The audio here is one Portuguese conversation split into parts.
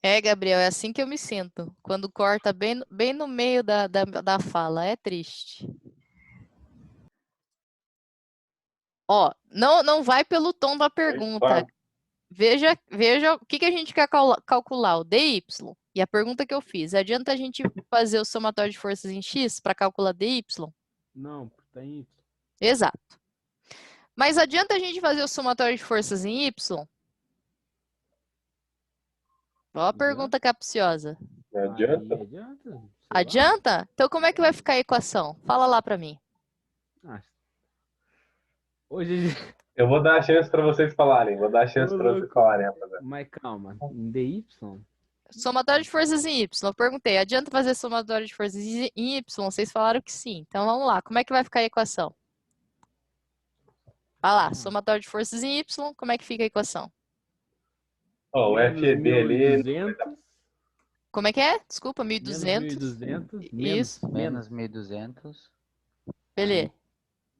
É, Gabriel, é assim que eu me sinto. Quando corta bem no meio da fala. É triste. Ó, não vai pelo tom da pergunta. Veja o que a gente quer calcular, o dy. E a pergunta que eu fiz, adianta a gente fazer o somatório de forças em x para calcular dy? Não, tá em Y. Exato. Mas adianta a gente fazer o somatório de forças em y? Ó a Adianta? pergunta capciosa. Não Aí adianta. adianta, sei lá. Adianta? Então como é que vai ficar a equação? Fala lá para mim. Ah, hoje. Eu vou dar a chance para vocês falarem. Vou dar a Ô, chance para vocês louco. falarem, rapaziada. Mas calma, em DY? Somatório de forças em y. Eu perguntei, adianta fazer somatório de forças em y? Vocês falaram que sim. Então vamos lá, como é que vai ficar a equação? Vai lá, somatório de forças em y, como é que fica a equação? Ó, o Menos FED ali. 1.200. Como é que é? Desculpa, Menos 1.200. 1.200. Isso, Menos. Menos 1.200. beleza.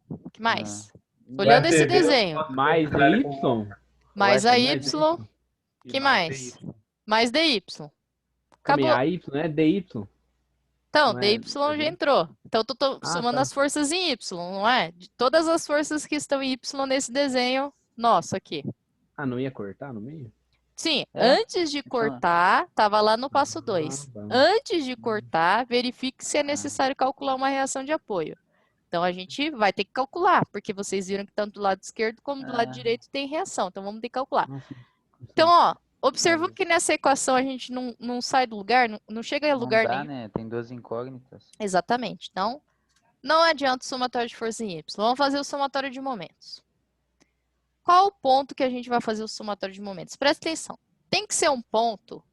O que Ah, mais? O Olhando esse FED eu desenho. posso Mais considerar ele DY. como- Mais a Mais y, DY. que mais? Mais dy. Também Acabou. AY é DY. Então, Não é? dy já entrou. Então, eu tô Ah, somando tá. as forças em y, não é? De todas as forças que estão em y nesse desenho nosso aqui. Ah, não ia cortar no meio? Sim, É, antes de então- cortar, estava lá no passo 2. tá. Antes de cortar, verifique se é necessário calcular uma reação de apoio. Então, a gente vai ter que calcular, porque vocês viram que tanto do lado esquerdo como do lado Ah, direito tem reação. Então, vamos ter que calcular. Nossa, Então, ó, observou que nessa equação a gente não sai do lugar, não chega a não lugar dá, nenhum. né? Tem duas incógnitas. Exatamente. Então, não adianta o somatório de força em y. Vamos fazer o somatório de momentos. Qual o ponto que a gente vai fazer o somatório de momentos? Presta atenção. Tem que ser um ponto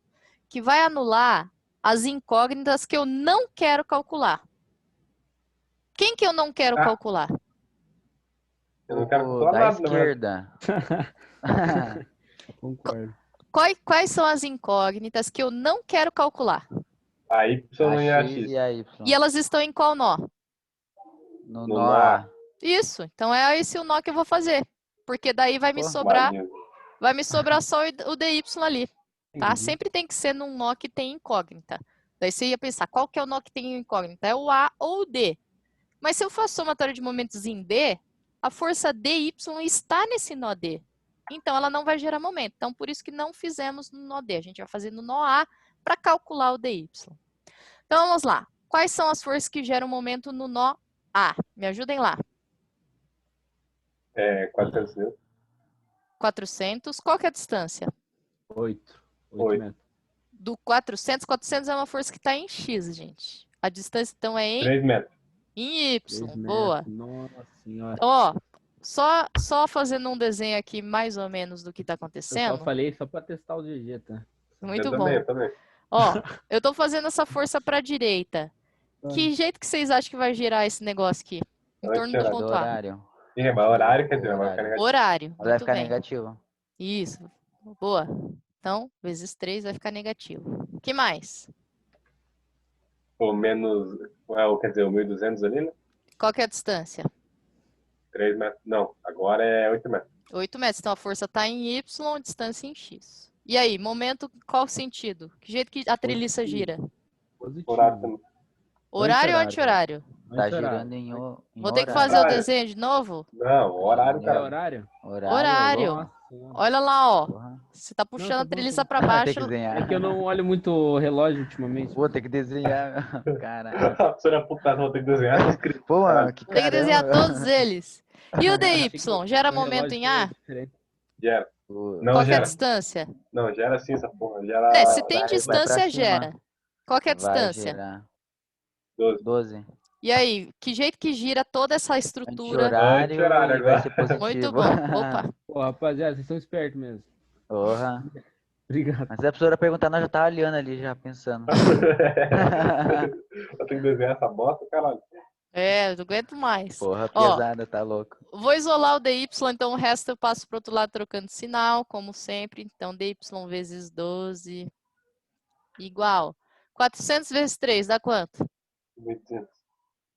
que vai anular as incógnitas que eu não quero calcular. Quem que eu não quero Ah. calcular? Eu não quero O calcular da nada, na verdade. esquerda. concordo. Quais são as incógnitas que eu não quero calcular? A Y e A a X X. e a Y. E elas estão em qual nó? No No nó nó A. A. Isso. Então é esse o nó que eu vou fazer. Porque daí vai me Pô, sobrar, Maneiro. vai me sobrar só o dy ali. Tá? Entendi. Sempre tem que ser num nó que tem incógnita. Daí você ia pensar, qual que é o nó que tem incógnita? É o A ou o D. Mas se eu faço somatório de momentos em D, a força dy está nesse nó D. Então, ela não vai gerar momento. Então, por isso que não fizemos no nó D. A gente vai fazer no nó A para calcular o dy. Então, vamos lá. Quais são as forças que geram momento no nó A? Me ajudem lá. 400 mil. 400. Qual que é a distância? 8 Oito. metros. Do 400, 400 é uma força que está em X, gente. A distância, então, é em 3 metros. Y. 3 Boa. metros. Nossa senhora. Ó, só fazendo um desenho aqui mais ou menos do que está Eu só acontecendo. falei só pra testar o GG, tá? Muito Eu bom. também, eu também. Ó, eu tô fazendo essa força para a direita. Que jeito que vocês acham que vai girar esse negócio aqui? Em torno do Anti-horário. Do ponto A. horário. Ih, mas horário, quer dizer, vai ficar Horário. negativo. Horário. Vai Muito ficar bem. negativo. Isso. Boa. Então, vezes 3 vai ficar negativo. O que mais? Ou menos. Quer dizer, o 1.200 ali, né? Qual que é a distância? 3 metros. Não, agora é 8 metros. 8 metros. Então, a força está em Y, distância em X. E aí, momento, qual sentido? Que jeito que a treliça gira? Positivo. Horário também. Horário ou Anti-horário. anti-horário? Tá Anti-horário. girando em Vou ter que horário. fazer o Horário. desenho de novo? Não, horário, É cara. horário? Horário. Nossa senhora. Olha lá, ó. Porra. Você tá puxando Não, tá a bom, treliça tá para Tem baixo. que desenhar. É que eu não olho muito o relógio ultimamente. Vou ter que desenhar. Caralho. A professora putada, vou ter que desenhar escrito. Pô, mano, Caralho. que Tem que desenhar caramba. todos eles. E o Achei que dy? Gera o momento relógio em A? foi diferente. Gera. O- Não Qual que é a gera. distância? Não, gera sim essa porra. Gera É, se tem vai pra distância, cima. gera. Qual que é a Vai distância? gerar 12. 12. E aí, que jeito que gira toda essa estrutura? Anti-horário Anti-horário e vai agora. ser positivo. Muito bom. Opa. Pô, rapaziada, vocês são espertos mesmo. Porra. Obrigado. Mas se a professora perguntar, nós já tava olhando ali, já pensando. Eu tenho que desenhar essa bosta, caralho. É, eu não aguento mais. Porra, Ó, pesada, tá louco. vou isolar o dy, então o resto eu passo para o outro lado trocando sinal, como sempre. Então, dy vezes 12 igual. 400 vezes 3 dá quanto? 1.200.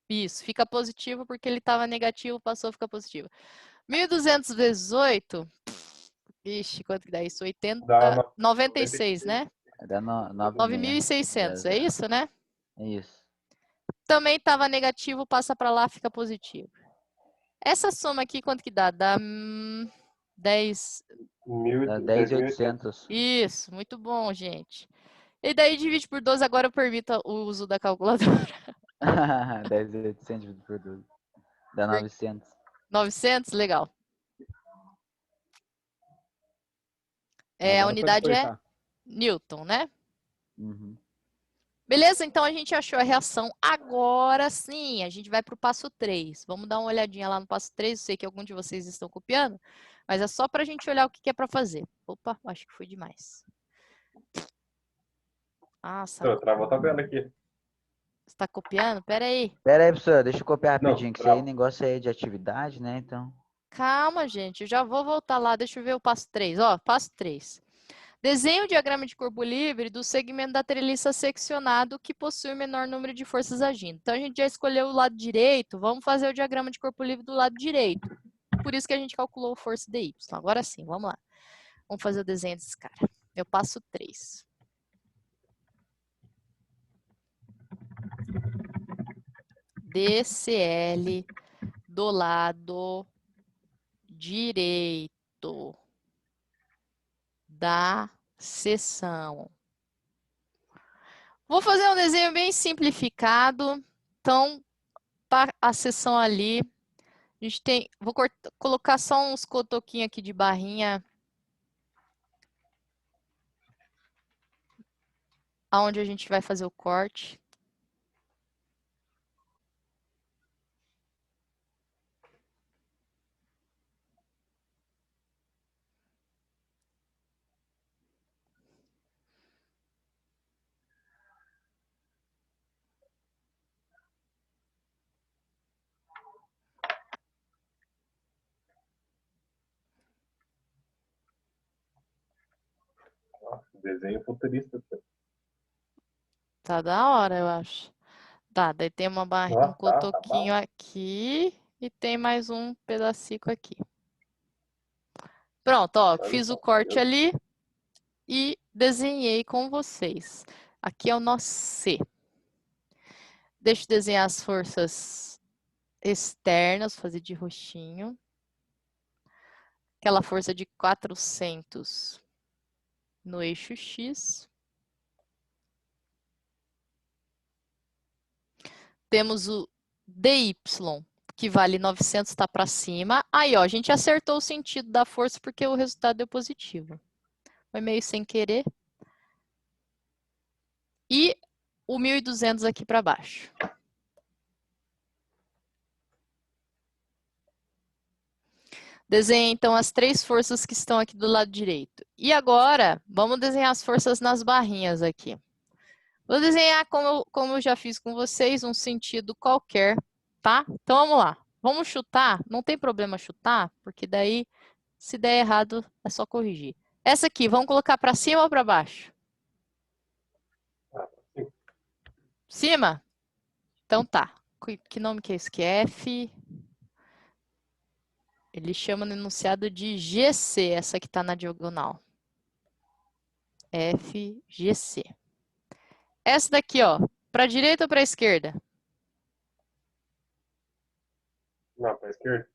Isso, fica positivo porque ele estava negativo, passou a ficar positivo. 1.200 vezes 8, ixi, quanto que dá isso? 80, Dá 96, né? Vai dar 9.600, é isso, né? É isso. Também estava negativo, passa para lá, fica positivo. Essa soma aqui, quanto que dá? Dá 10. Dá 10.800. 10.800. Isso, muito bom, gente. E daí divide por 12, agora eu permito o uso da calculadora. 10.800 dividido por 12. Dá 900. 900, legal. A Agora pode unidade é cortar. Newton, né? Uhum. Beleza? Então a gente achou a reação. Agora sim, a gente vai para o passo 3. Vamos dar uma olhadinha lá no passo 3. Eu sei que algum de vocês estão copiando, mas é só para a gente olhar o que é para fazer. Opa, acho que foi demais. Nossa, Travou a tabela aqui. você está copiando? Pera aí. Pera aí, professor, deixa eu copiar Não, rapidinho, que esse aí bravo. negócio aí é de atividade, né? Então. Calma, gente. Eu já vou voltar lá. Deixa eu ver o passo 3. Ó, passo 3. Desenhe o diagrama de corpo livre do segmento da treliça seccionado que possui o menor número de forças agindo. Então, a gente já escolheu o lado direito. Vamos fazer o diagrama de corpo livre do lado direito. Por isso que a gente calculou força dy. Agora sim, vamos lá. Vamos fazer o desenho desse cara. Eu passo 3. DCL do lado direito da seção. Vou fazer um desenho bem simplificado. Então, para a seção ali, a gente tem... Vou colocar só uns cotoquinhos aqui de barrinha. Aonde a gente vai fazer o corte. Desenho futurista. Tá da hora, eu acho. Tá, daí tem uma barra, um Tá cotoquinho bom. aqui e tem mais um pedacico aqui. Pronto, ó, Olha fiz o só, corte eu- ali e desenhei com vocês. Aqui é o nó C. Deixa eu desenhar as forças externas, vou fazer de roxinho. Aquela força de 400 no eixo X. Temos o DY, que vale 900, está para cima. Aí, ó, a gente acertou o sentido da força porque o resultado deu positivo. Foi meio sem querer. E o 1.200 aqui para baixo. Desenhe, então, as três forças que estão aqui do lado direito. E agora, vamos desenhar as forças nas barrinhas aqui. Vou desenhar, como eu já fiz com vocês, um sentido qualquer, tá? Então, vamos lá. Vamos chutar? Não tem problema chutar, porque daí, se der errado, é só corrigir. Essa aqui, vamos colocar para cima ou para baixo? Cima? Então tá. Que nome que é esse? Que é F... Ele chama no enunciado de GC, essa que está na diagonal. FGC. Essa daqui, ó, para a direita ou para a esquerda? Não, para a esquerda.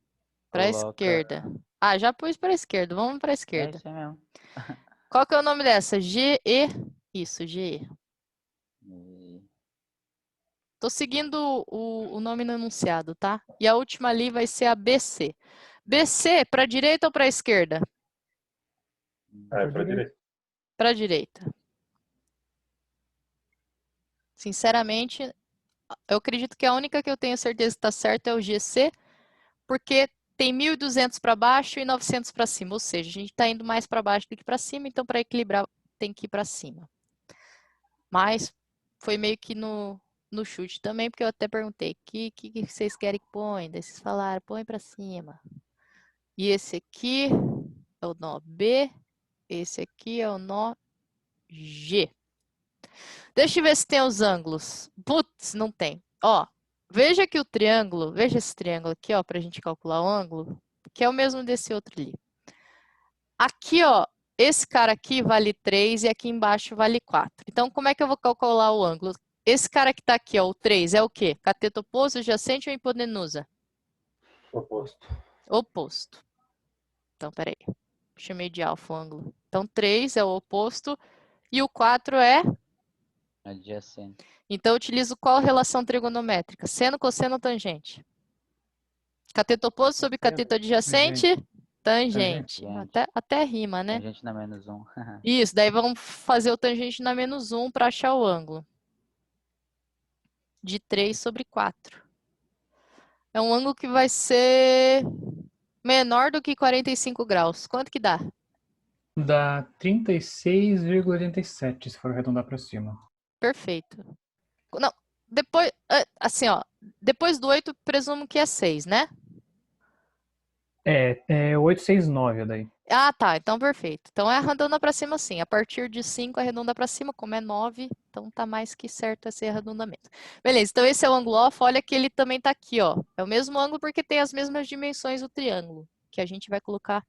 Para a Coloca- esquerda. Ah, já pus para a esquerda, vamos para a É esquerda. isso aí mesmo. Qual que é o nome dessa? GE? Isso, GE. E- Tô seguindo o nome no enunciado, tá? E a última ali vai ser a BC. BC, para a direita ou para a esquerda? Para a direita. Para a direita. Sinceramente, eu acredito que a única que eu tenho certeza que está certa é o GC, porque tem 1.200 para baixo e 900 para cima, ou seja, a gente está indo mais para baixo do que para cima, então para equilibrar tem que ir para cima. Mas foi meio que no chute também, porque eu até perguntei, o que vocês querem que põe? Daí vocês falaram, põe para cima. E esse aqui é o nó B, esse aqui é o nó G. Deixa eu ver se tem os ângulos. Putz, não tem. Ó, veja que o triângulo, veja esse triângulo aqui, ó, pra gente calcular o ângulo, que é o mesmo desse outro ali. Aqui, ó, esse cara aqui vale 3 e aqui embaixo vale 4. Então, como é que eu vou calcular o ângulo? Esse cara que está aqui, ó, o 3, é o quê? Cateto oposto, adjacente ou hipotenusa? Oposto. Oposto. Então, peraí. Chamei de alfa o ângulo. Então, 3 é o oposto e o 4 é? Adjacente. Então, eu utilizo qual relação trigonométrica? Seno, cosseno ou tangente? Cateto oposto sobre cateto adjacente? Tangente. Tangente. Até rima, né? Tangente na menos 1. Isso, daí vamos fazer o tangente na menos 1 para achar o ângulo. De 3 sobre 4. É um ângulo que vai ser menor do que 45 graus. Quanto que dá? Dá 36,87 se for arredondar para cima. Perfeito. Não, depois, assim, ó, depois do 8, presumo que é 6, né? É 869 daí. Ah, tá, então perfeito. Então é arredonda para cima sim. A partir de 5 arredonda para cima, como é 9, então tá mais que certo esse arredondamento. Beleza, então esse é o ângulo alfa, olha que ele também tá aqui, ó. É o mesmo ângulo porque tem as mesmas dimensões do triângulo, que a gente vai colocar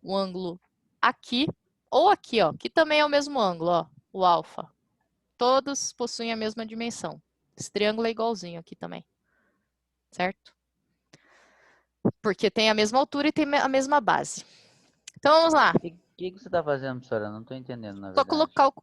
o ângulo aqui ou aqui, ó, que também é o mesmo ângulo, ó, o alfa. Todos possuem a mesma dimensão. Esse triângulo é igualzinho aqui também, certo? Porque tem a mesma altura e tem a mesma base. Então vamos lá. O que você tá fazendo, professora? Não tô entendendo, na verdade.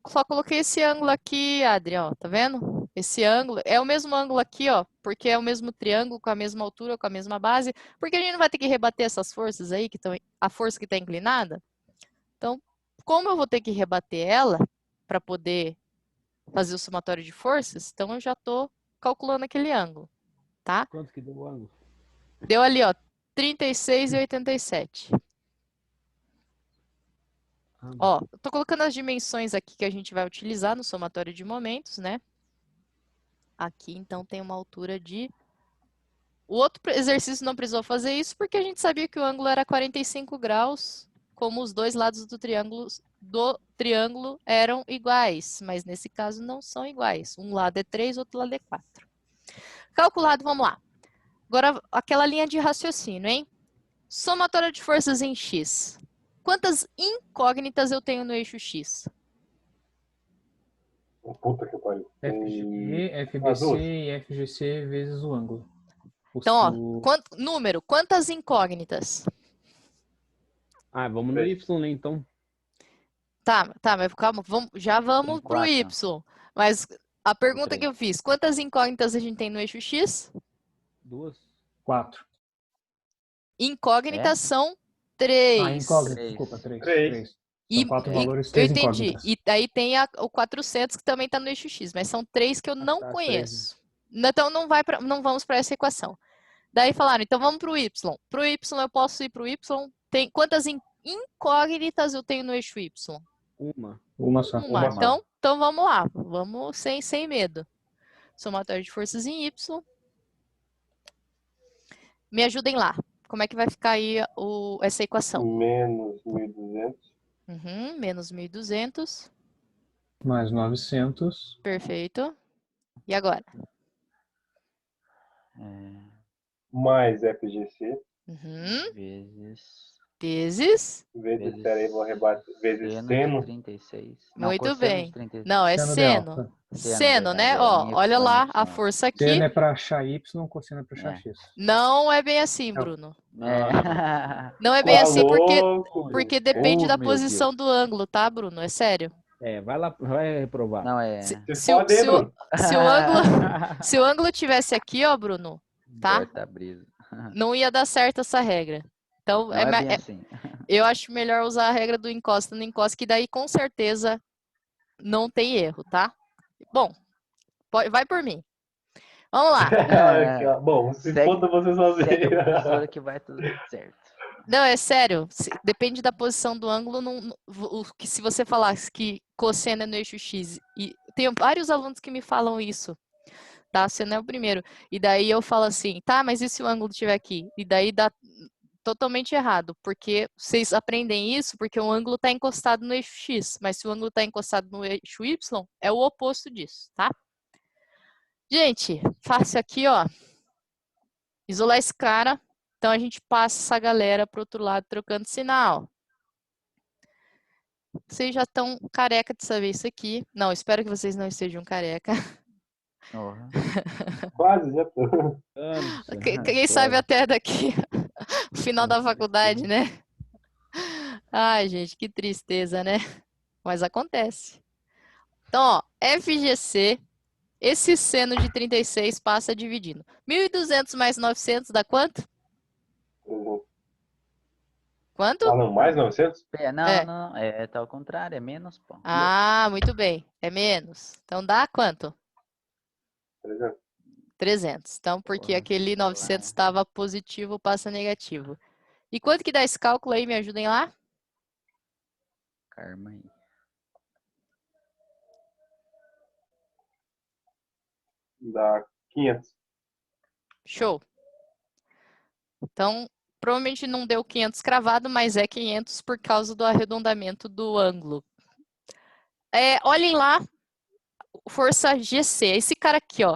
Só coloquei esse ângulo aqui, Adri, ó, tá vendo? Esse ângulo é o mesmo ângulo aqui, ó, porque é o mesmo triângulo com a mesma altura, com a mesma base, porque a gente não vai ter que rebater essas forças aí, que estão, a força que está inclinada. Então, como eu vou ter que rebater ela para poder fazer o somatório de forças, então eu já estou calculando aquele ângulo, tá? Quanto que deu o ângulo? Deu ali, ó, 36,87. Ó, eu tô colocando as dimensões aqui que a gente vai utilizar no somatório de momentos, né? Aqui, então, tem uma altura de... O outro exercício não precisou fazer isso porque a gente sabia que o ângulo era 45 graus, como os dois lados do triângulo eram iguais, mas nesse caso não são iguais. Um lado é 3, outro lado é 4. Calculado, vamos lá. Agora, aquela linha de raciocínio, hein? Somatória de forças em X. Quantas incógnitas eu tenho no eixo X? Puta que pariu. FG, FBC e FGC vezes o ângulo. Então, ó, número, quantas incógnitas? Ah, vamos no Y, né, então. Tá, mas calma, já vamos Tem pro Y. 4. Mas a pergunta três. que eu fiz, quantas incógnitas a gente tem no eixo X? 2. 4. Incógnitas são Ah, 3. incógnita, Três. desculpa, 3. Três. São 4 valores, Eu 3 entendi. incógnitas. E aí tem o 400 que também está no eixo X, mas são 3 que eu não tá, conheço. Então não vamos para essa equação. Daí falaram, então vamos para o Y. Para o Y eu posso ir para o Y. Quantas incógnitas eu tenho no eixo Y? Uma só. Uma. Então vamos lá. Vamos sem medo. Somatório de forças em Y. Me ajudem lá. Como é que vai ficar aí essa equação? Menos 1.200. Menos 1.200. Mais 900. Perfeito. E agora? Mais FGC. Vezes. Vezes, peraí, vou rebater. Vezes seno. 36. Muito bem. 36. Não, é Seno de seno. alfa. Seno, né? verdade, Ó, minha olha Y, lá Y. a força aqui. Seno é para achar Y, cosseno é para achar X. Não é bem assim, Não. Bruno. Não é Tá bem assim louco, porque depende Oh, da meu posição Deus. do ângulo, tá, Bruno? É sério. Vai lá, vai reprovar. Não é. Vocês podem, Bruno. Se o ângulo tivesse aqui, ó, Bruno, tá? Corta a brisa. Não ia dar certo essa regra. Então, Não é bem assim. eu acho melhor usar a regra do encosta no encosta, que daí com certeza não tem erro, tá? Bom, vai por mim. Vamos lá. Bom, se Segue- foda você sozinho. Segue a professora que vai tudo certo. Não, é sério. Depende da posição do ângulo. Se você falasse que cosseno é no eixo X, e tenho vários alunos que me falam isso, tá? Você não é o primeiro. E daí eu falo assim, tá, mas e se o ângulo estiver aqui? E daí dá totalmente errado, porque vocês aprendem isso porque o ângulo está encostado no eixo X, mas se o ângulo está encostado no eixo Y, é o oposto disso, tá? Gente, fácil aqui, ó. Isolar esse cara. Então, a gente passa essa galera para o outro lado trocando sinal. Vocês já estão careca de saber isso aqui. Não, espero que vocês não estejam careca. Porra. Quase, já tô. Quem sabe até daqui o final da faculdade, né? Ai, gente, que tristeza, né? Mas acontece. Então, ó, FGC, esse seno de 36 passa dividindo. 1.200 mais 900 dá quanto? Quanto? Ah, não, mais 900? Não, tá ao contrário, é menos, pô. Ah, muito bem. É menos. Então dá quanto? 300. 300. Então, porque Porra, aquele 900 estava positivo, passa negativo. E quanto que dá esse cálculo aí? Me ajudem lá? Karma aí. Dá 500. Show. Então, provavelmente não deu 500 cravado, mas é 500 por causa do arredondamento do ângulo. Olhem lá, força GC. Esse cara aqui, ó.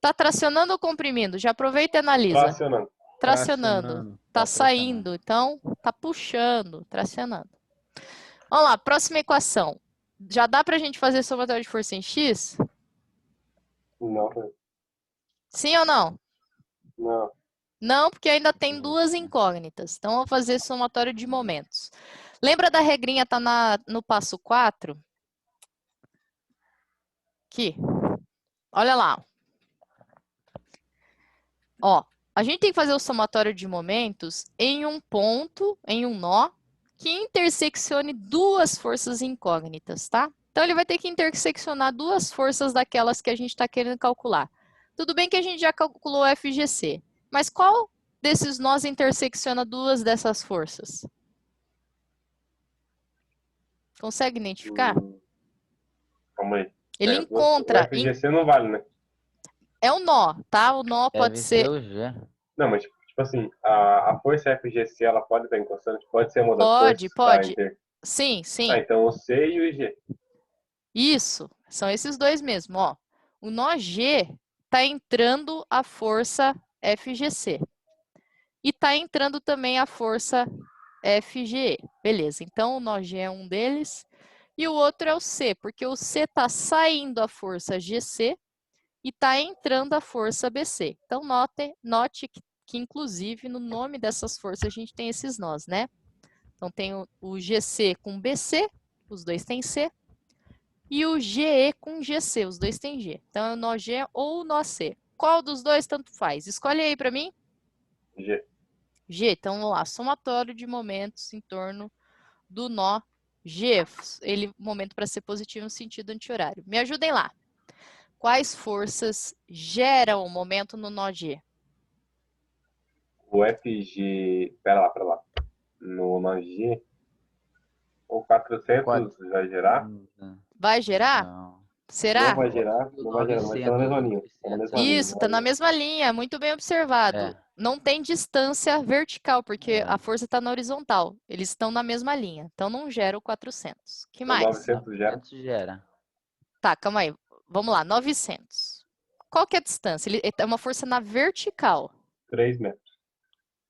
Tá tracionando ou comprimindo? Já aproveita e analisa. Tracionando. Tracionando. Tá saindo, então tá puxando, tracionando. Vamos lá, próxima equação. Já dá pra gente fazer somatório de força em X? Não, Sim ou não? não. Não, porque ainda tem duas incógnitas. Então, vou fazer somatório de momentos. Lembra da regrinha, tá no passo 4? Aqui. Olha lá. Ó, a gente tem que fazer o somatório de momentos em um ponto, em um nó, que interseccione duas forças incógnitas, tá? Então, ele vai ter que interseccionar duas forças daquelas que a gente está querendo calcular. Tudo bem que a gente já calculou o FGC, mas qual desses nós intersecciona duas dessas forças? Consegue identificar? Calma aí. Ele encontra... O FGC não vale, né? É o nó, tá? O nó pode Deve ser... o G. Não, mas tipo assim, a força FGC, ela pode estar encostando? Pode ser uma das Pode, forças? pode. Sim, sim. Ah, então o C e o G. Isso, são esses dois mesmo, ó. O nó G tá entrando a força FGC. E tá entrando também a força FGE. Beleza, então o nó G é um deles. E o outro é o C, porque o C tá saindo a força GC e tá entrando a força BC. Então, note que inclusive, no nome dessas forças, a gente tem esses nós, né? Então, tem o GC com BC, os dois têm C. E o GE com GC, os dois têm G. Então, é o nó G ou o nó C. Qual dos dois tanto faz? Escolhe aí para mim. G. G, então vamos lá. Somatório de momentos em torno do nó G. Momento para ser positivo no sentido anti-horário. Me ajudem lá. Quais forças geram o momento no nó G? O FG... Pera lá. No nó G... O 400 vai gerar? Vai gerar? Não. Será? Não vai gerar, mas tá na mesma linha. Isso, tá na mesma linha, muito bem observado. Não tem distância vertical, porque a força está na horizontal. Eles estão na mesma linha, então não gera o 400. Que mais? 900 gera. Tá, calma aí. Vamos lá, 900. Qual que é a distância? Ele é uma força na vertical. 3 metros.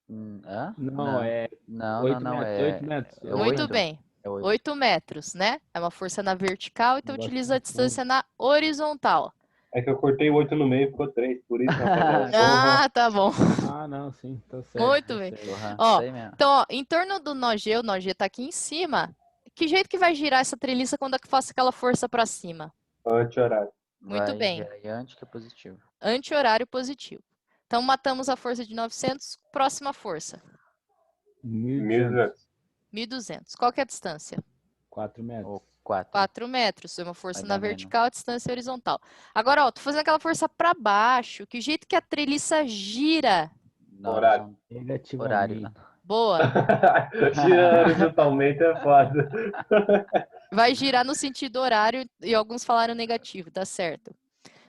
Não, é... Não, 8 não, metros, é... 8 metros. Muito bem. 8 metros, né? É uma força na vertical, então utiliza a distância na horizontal. É que eu cortei o 8 no meio e ficou 3, por isso, rapaziada. Ah, tá bom. Ah, não, sim, tá certo. Muito bem. Ó, então, ó, em torno do nó G, o nó G tá aqui em cima. Que jeito que vai girar essa treliça quando eu faço aquela força para cima? Anti-horário. Muito bem. Anti que é positivo. Anti-horário positivo. Então, matamos a força de 900. Próxima força. 1.200. 1.200. Qual que é a distância? 4 metros. 4 metros. É uma força na vertical, a distância horizontal. Agora, ó, tô fazendo aquela força para baixo. Que jeito que a treliça gira? Horário. Negativamente. Boa. Gira horizontalmente é foda. Vai girar no sentido horário e alguns falaram negativo, tá certo.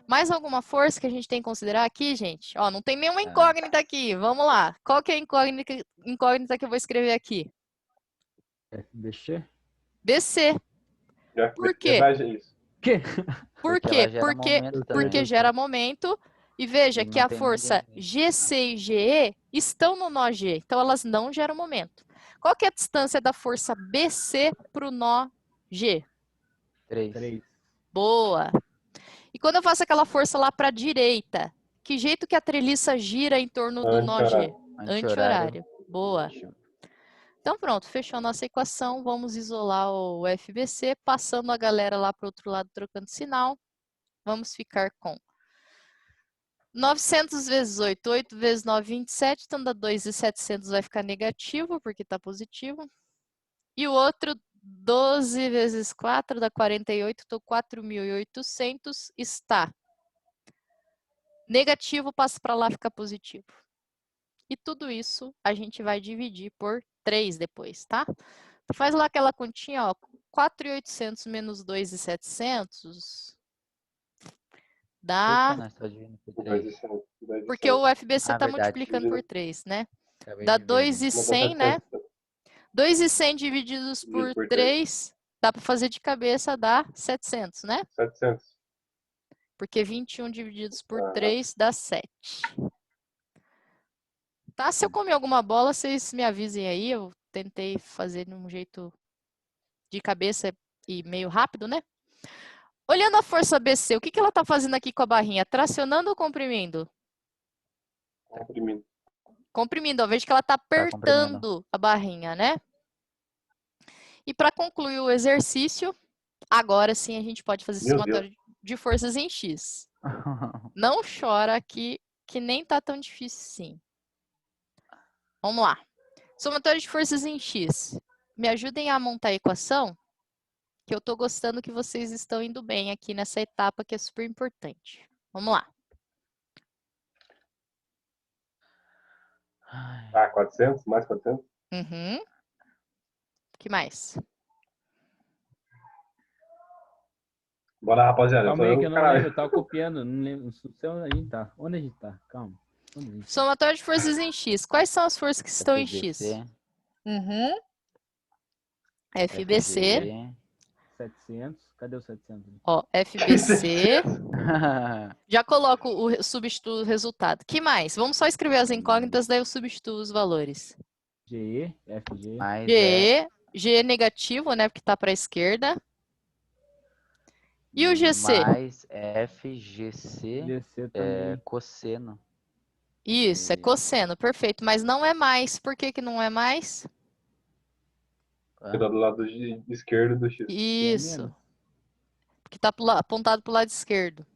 Mais alguma força que a gente tem que considerar aqui, gente? Ó, não tem nenhuma incógnita aqui. Vamos lá. Qual que é a incógnita que eu vou escrever aqui? BC? BC. Por quê? Por quê? Porque gera momento. E veja que a força GC e GE estão no nó G. Então, elas não geram momento. Qual que é a distância da força BC para o nó G? 3. 3. Boa. E quando eu faço aquela força lá para a direita, que jeito que a treliça gira em torno do nó G? Anti-horário. Boa. Então pronto, fechou a nossa equação. Vamos isolar o FBC, passando a galera lá para o outro lado, trocando sinal. Vamos ficar com 900 vezes 8, 8 vezes 9, 27. Então dá 2.700, vai ficar negativo, porque está positivo. E o outro, 12 vezes 4 dá 48, então 4.800 está negativo, passa para lá, fica positivo. E tudo isso a gente vai dividir por 3 depois, tá? Então, faz lá aquela continha, ó, 4.800 menos 2.700 dá... Porque o FBC está multiplicando por 3, né? Dá 2.100, né? 2.100 divididos por 3, dá para fazer de cabeça, dá 700, né? 700. Porque 21 divididos por 3 dá 7. Tá? Se eu comer alguma bola, vocês me avisem aí. Eu tentei fazer de um jeito de cabeça e meio rápido, né? Olhando a força BC, o que ela tá fazendo aqui com a barrinha? Tracionando ou comprimindo? Comprimindo. Comprimindo, ó, vejo que ela tá apertando a barrinha, né? E para concluir o exercício, agora sim a gente pode fazer somatório de forças em X. Não chora que nem tá tão difícil assim. Vamos lá. Somatório de forças em X. Me ajudem a montar a equação, que eu tô gostando que vocês estão indo bem aqui nessa etapa que é super importante. Vamos lá. 400, mais 400. Uhum. O que mais? Bora, rapaziada. Calma aí que eu não lembro, eu tava copiando. Não lembro. Não sei onde a gente tá. Onde a gente tá? Calma. Somatório de forças em X. Quais são as forças que estão em X? Uhum. FBC. 700. Cadê o 700? Ó, FBC. Já coloco substituo o resultado. Que mais? Vamos só escrever as incógnitas, daí eu substituo os valores. GE, FG. G negativo, né? Porque tá para a esquerda. E o GC? Mais FGC é cosseno. Isso, é cosseno, perfeito. Mas não é mais. Por que que não é mais? Porque tá do lado esquerdo do X. Isso. Porque tá apontado para o lado esquerdo.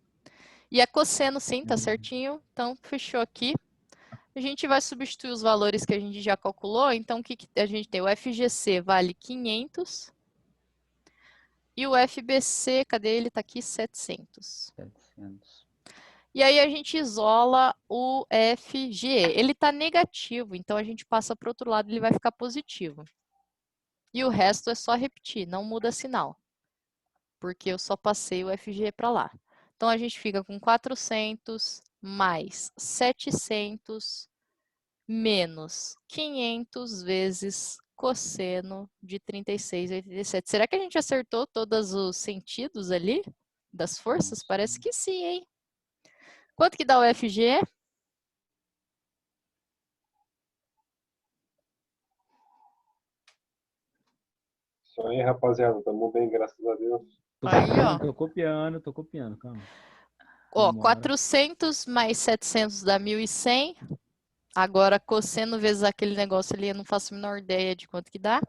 E é cosseno, sim, tá certinho. Então, fechou aqui. A gente vai substituir os valores que a gente já calculou. Então, o que a gente tem? O FGC vale 500. E o FBC, cadê ele? Tá aqui, 700. E aí a gente isola o FGE. Ele está negativo, então a gente passa para o outro lado, ele vai ficar positivo. E o resto é só repetir, não muda sinal. Porque eu só passei o FGE para lá. Então a gente fica com 400 mais 700 menos 500 vezes cosseno de 36,87. Será que a gente acertou todos os sentidos ali das forças? Parece que sim, hein? Quanto que dá o FGE? Isso aí, rapaziada. Tamo bem, graças a Deus. Aí, ó. Tô copiando, calma. Ó, 400 mais 700 dá 1.100. Agora, cosseno vezes aquele negócio ali, eu não faço a menor ideia de quanto que dá.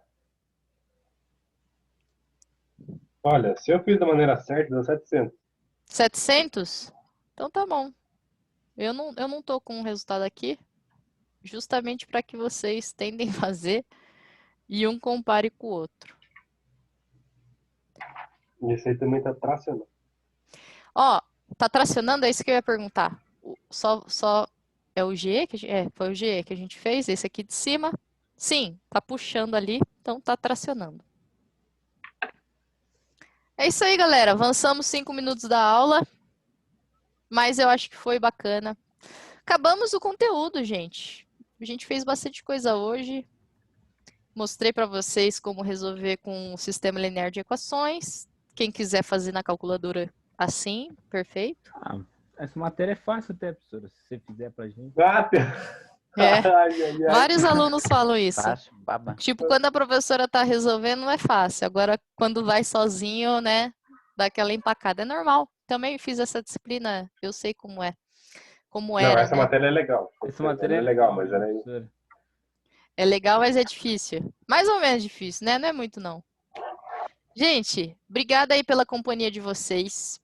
Olha, se eu fiz da maneira certa, dá 700. 700? Então tá bom. Eu não tô com o resultado aqui, justamente para que vocês tentem fazer e um compare com o outro. E esse aí também tá tracionando. Ó, tá tracionando? É isso que eu ia perguntar. Só é o GE? Foi o GE que a gente fez, esse aqui de cima. Sim, tá puxando ali, então tá tracionando. É isso aí, galera. Avançamos 5 minutos da aula, mas eu acho que foi bacana. Acabamos o conteúdo, gente. A gente fez bastante coisa hoje. Mostrei para vocês como resolver com o sistema linear de equações. Quem quiser fazer na calculadora assim, perfeito. Essa matéria é fácil até, professora, se você fizer pra gente. É, Ai, ai, ai. vários alunos falam isso. Fácil, baba. Tipo, quando a professora tá resolvendo, não é fácil. Agora, quando vai sozinho, né, dá aquela empacada. É normal. Também fiz essa disciplina, eu sei como é. Como Não, era, essa né? matéria é legal. Essa matéria é legal, mas ela é... professora. É legal, mas é difícil. Mais ou menos difícil, né? Não é muito, não. Gente, obrigada aí pela companhia de vocês.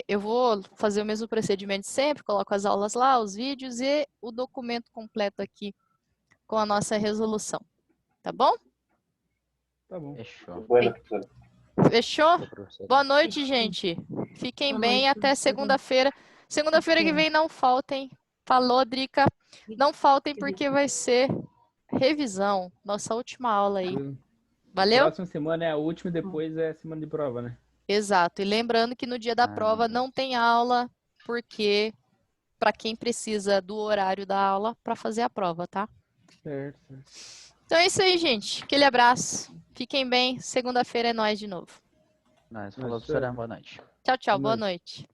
Eu vou fazer o mesmo procedimento de sempre, coloco as aulas lá, os vídeos e o documento completo aqui com a nossa resolução. Tá bom? Tá bom. Fechou. Bueno, professora. Fechou? Fechou, professor. Boa noite, gente. Fiquem Boa bem. noite, Até professora. segunda-feira. Segunda-feira que vem não faltem. Falou, Drica. Não faltem porque vai ser revisão. Nossa última aula aí. Valeu? Próxima semana é a última e depois é a semana de prova, né? Exato. E lembrando que no dia da Ai, prova meu não tem aula, porque para quem precisa do horário da aula para fazer a prova, tá? Certo. Então é isso aí, gente. Aquele abraço. Fiquem bem. Segunda-feira é nós de novo. Nós falou, Nossa. professora. Boa noite. Tchau, tchau. Boa Boa noite.